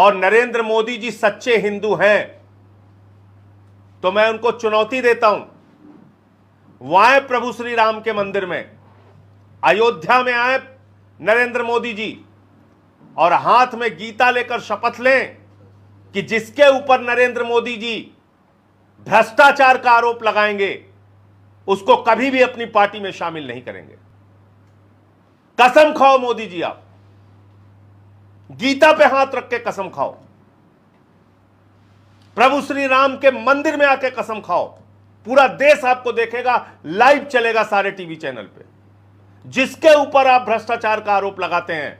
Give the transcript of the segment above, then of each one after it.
और नरेंद्र मोदी जी सच्चे हिंदू हैं तो मैं उनको चुनौती देता हूं, वह आए प्रभु श्री राम के मंदिर में, अयोध्या में आए नरेंद्र मोदी जी और हाथ में गीता लेकर शपथ लें कि जिसके ऊपर नरेंद्र मोदी जी भ्रष्टाचार का आरोप लगाएंगे उसको कभी भी अपनी पार्टी में शामिल नहीं करेंगे। कसम खाओ मोदी जी, आप गीता पे हाथ रख के कसम खाओ, प्रभु श्री राम के मंदिर में आके कसम खाओ, पूरा देश आपको देखेगा, लाइव चलेगा सारे टीवी चैनल पे। जिसके ऊपर आप भ्रष्टाचार का आरोप लगाते हैं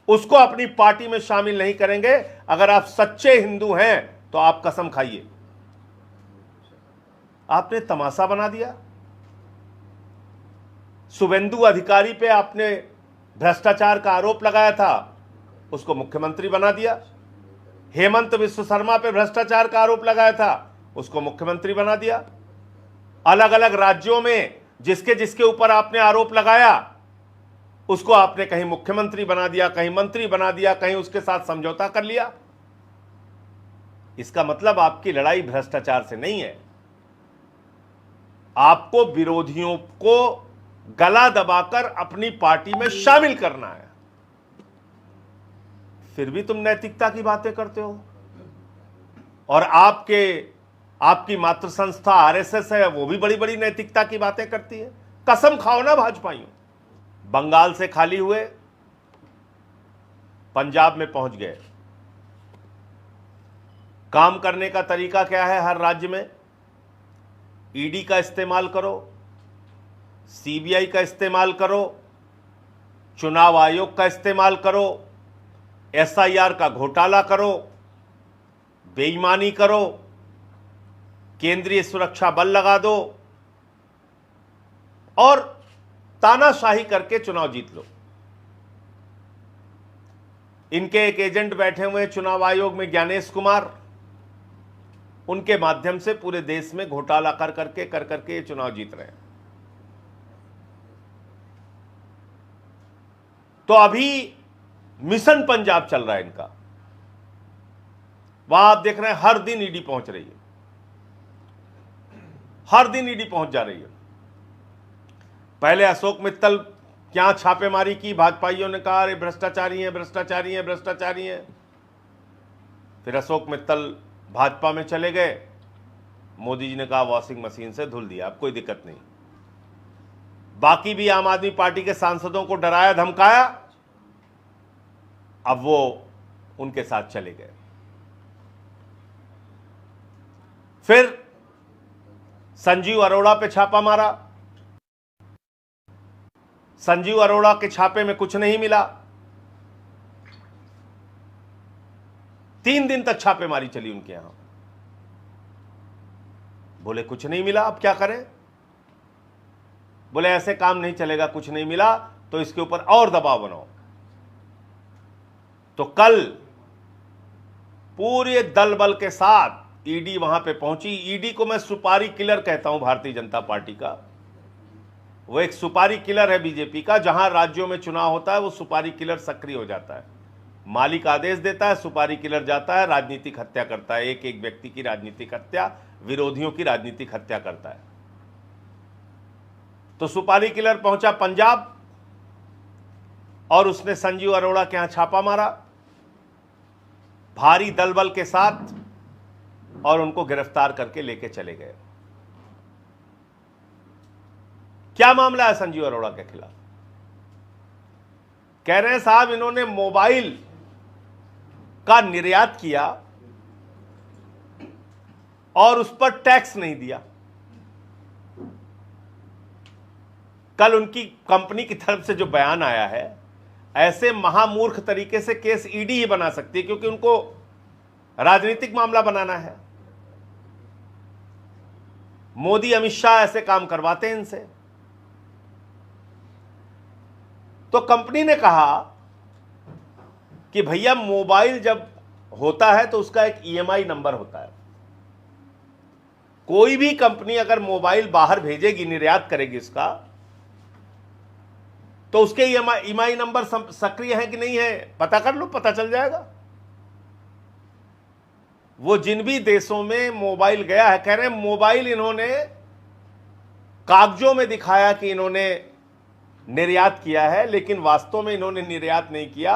उसको अपनी पार्टी में शामिल नहीं करेंगे। अगर आप सच्चे हिंदू हैं तो आप कसम खाइए। आपने तमाशा बना दिया। शुभेंदु अधिकारी पे आपने भ्रष्टाचार का आरोप लगाया था, उसको मुख्यमंत्री बना दिया। हेमंत विश्व शर्मा पे भ्रष्टाचार का आरोप लगाया था, उसको मुख्यमंत्री बना दिया। अलग अलग राज्यों में जिसके जिसके ऊपर आपने आरोप लगाया उसको आपने कहीं मुख्यमंत्री बना दिया, कहीं मंत्री बना दिया, कहीं उसके साथ समझौता कर लिया। इसका मतलब आपकी लड़ाई भ्रष्टाचार से नहीं है, आपको विरोधियों को गला दबाकर अपनी पार्टी में शामिल करना है। फिर भी तुम नैतिकता की बातें करते हो। और आपकी मातृ संस्था आरएसएस है, वो भी बड़ी बड़ी नैतिकता की बातें करती है। कसम खाओ ना भाजपाइयों। बंगाल से खाली हुए, पंजाब में पहुंच गए। काम करने का तरीका क्या है? हर राज्य में ईडी का इस्तेमाल करो, सीबीआई का इस्तेमाल करो, चुनाव आयोग का इस्तेमाल करो, एसआईआर का घोटाला करो, बेईमानी करो, केंद्रीय सुरक्षा बल लगा दो और तानाशाही करके चुनाव जीत लो। इनके एक एजेंट बैठे हुए हैं चुनाव आयोग में, ज्ञानेश कुमार, उनके माध्यम से पूरे देश में घोटाला कर करके ये चुनाव जीत रहे हैं। तो अभी मिशन पंजाब चल रहा है इनका, वहां आप देख रहे हैं हर दिन ईडी पहुंच रही है, हर दिन ईडी पहुंच जा रही है। पहले अशोक मित्तल क्या छापेमारी की, भाजपाइयों ने कहा अरे भ्रष्टाचारी हैं, भ्रष्टाचारी हैं, भ्रष्टाचारी हैं। फिर अशोक मित्तल भाजपा में चले गए, मोदी जी ने कहा वॉशिंग मशीन से धुल दिया, अब कोई दिक्कत नहीं। बाकी भी आम आदमी पार्टी के सांसदों को डराया धमकाया, अब वो उनके साथ चले गए। फिर संजीव अरोड़ा पे छापा मारा, संजीव अरोड़ा के छापे में कुछ नहीं मिला। 3 दिन तक छापेमारी चली उनके यहां, बोले कुछ नहीं मिला, अब क्या करें? बोले ऐसे काम नहीं चलेगा, कुछ नहीं मिला तो इसके ऊपर और दबाव बनाओ। तो कल पूरे दल बल के साथ ईडी वहां पे पहुंची। ईडी को मैं सुपारी किलर कहता हूं भारतीय जनता पार्टी का। वो एक सुपारी किलर है बीजेपी का, जहां राज्यों में चुनाव होता है वो सुपारी किलर सक्रिय हो जाता है। मालिक आदेश देता है, सुपारी किलर जाता है, राजनीतिक हत्या करता है, एक एक व्यक्ति की राजनीतिक हत्या, विरोधियों की राजनीतिक हत्या करता है। तो सुपारी किलर पहुंचा पंजाब और उसने संजीव अरोड़ा के यहां छापा मारा भारी दल बल के साथ और उनको गिरफ्तार करके लेके चले गए। क्या मामला है संजीव अरोड़ा के खिलाफ? कह रहे हैं साहब इन्होंने मोबाइल का निर्यात किया और उस पर टैक्स नहीं दिया। कल उनकी कंपनी की तरफ से जो बयान आया है, ऐसे महामूर्ख तरीके से केस ईडी ही बना सकती है, क्योंकि उनको राजनीतिक मामला बनाना है। मोदी अमित शाह ऐसे काम करवाते हैं इनसे। तो कंपनी ने कहा कि भैया मोबाइल जब होता है तो उसका एक ईएमआई नंबर होता है। कोई भी कंपनी अगर मोबाइल बाहर भेजेगी, निर्यात करेगी इसका, तो उसके ईएमआई नंबर सक्रिय है कि नहीं है पता कर लो, पता चल जाएगा। वो जिन भी देशों में मोबाइल गया है, कह रहे हैं मोबाइल इन्होंने कागजों में दिखाया कि इन्होंने निर्यात किया है, लेकिन वास्तव में इन्होंने निर्यात नहीं किया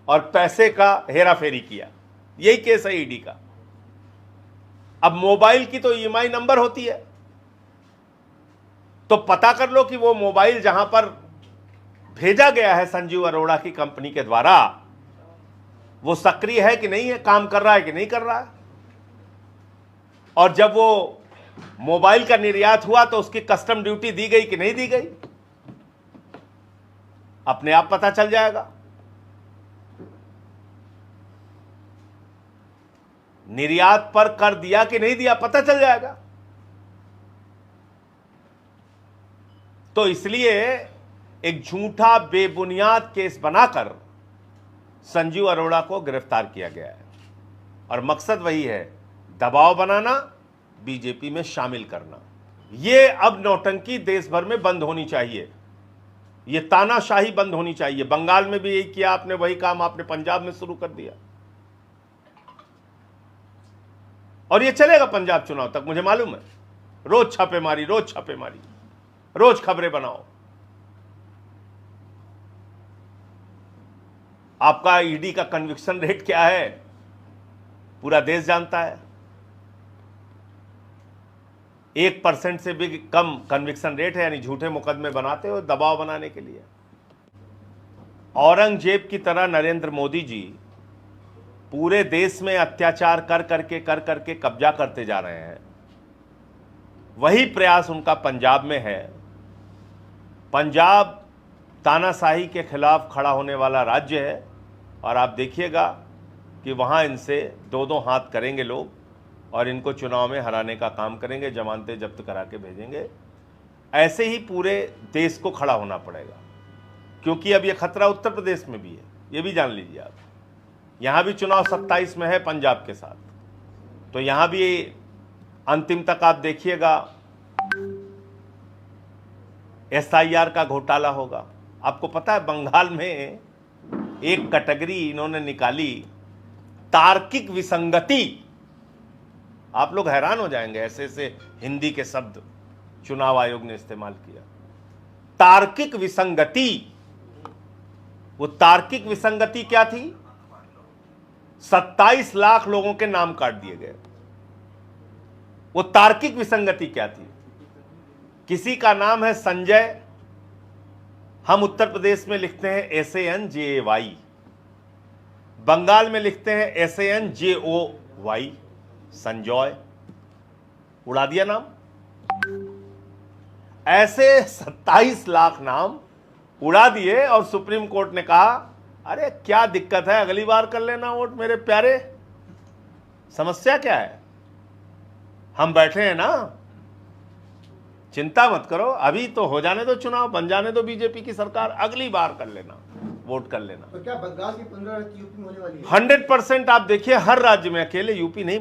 और पैसे का हेराफेरी किया। यही केस है ईडी का। अब मोबाइल की तो ईएमआई नंबर होती है, तो पता कर लो कि वो मोबाइल जहां पर भेजा गया है संजीव अरोड़ा की कंपनी के द्वारा, वो सक्रिय है कि नहीं है, काम कर रहा है कि नहीं कर रहा है। और जब वो मोबाइल का निर्यात हुआ तो उसकी कस्टम ड्यूटी दी गई कि नहीं दी गई, अपने आप पता चल जाएगा। निर्यात पर कर दिया कि नहीं दिया, पता चल जाएगा। तो इसलिए एक झूठा बेबुनियाद केस बनाकर संजीव अरोड़ा को गिरफ्तार किया गया है और मकसद वही है, दबाव बनाना, बीजेपी में शामिल करना। ये अब नौटंकी देश भर में बंद होनी चाहिए, ये तानाशाही बंद होनी चाहिए। बंगाल में भी यही किया आपने, वही काम आपने पंजाब में शुरू कर दिया और ये चलेगा पंजाब चुनाव तक, मुझे मालूम है। रोज छापेमारी, रोज छापेमारी, रोज खबरें बनाओ। आपका ईडी का कन्विक्शन रेट क्या है पूरा देश जानता है। 1% से भी कम कन्विक्शन रेट है, यानी झूठे मुकदमे बनाते हो दबाव बनाने के लिए। औरंगजेब की तरह नरेंद्र मोदी जी पूरे देश में अत्याचार कर करके कब्जा करते जा रहे हैं। वही प्रयास उनका पंजाब में है। पंजाब तानाशाही के खिलाफ खड़ा होने वाला राज्य है और आप देखिएगा कि वहाँ इनसे दो दो हाथ करेंगे लोग और इनको चुनाव में हराने का काम करेंगे, जमानतें जब्त करा के भेजेंगे। ऐसे ही पूरे देश को खड़ा होना पड़ेगा, क्योंकि अब ये खतरा उत्तर प्रदेश में भी है, ये भी जान लीजिए आप। यहाँ भी चुनाव 27 में है पंजाब के साथ, तो यहाँ भी अंतिम तक आप देखिएगा SIR का घोटाला होगा। आपको पता है बंगाल में एक कैटेगरी इन्होंने निकाली, तार्किक विसंगति। आप लोग हैरान हो जाएंगे, ऐसे ऐसे हिंदी के शब्द चुनाव आयोग ने इस्तेमाल किया। तार्किक विसंगति। वो तार्किक विसंगति क्या थी? 27 लाख लोगों के नाम काट दिए गए। वो तार्किक विसंगति क्या थी? किसी का नाम है संजय, हम उत्तर प्रदेश में लिखते हैं SANJAY, बंगाल में लिखते हैं SANJOY, संजॉय, उड़ा दिया नाम। ऐसे 27 लाख नाम उड़ा दिए और सुप्रीम कोर्ट ने कहा अरे क्या दिक्कत है, अगली बार कर लेना वोट मेरे प्यारे, समस्या क्या है, हम बैठे हैं ना, चिंता मत करो, अभी तो हो जाने दो चुनाव, बन जाने दो बीजेपी की सरकार, अगली बार कर लेना, वोट कर लेना। तो क्या बंगाल की 15 यूपी में होने वाली है? 100% आप देखिए, हर राज्य में, अकेले यूपी नहीं।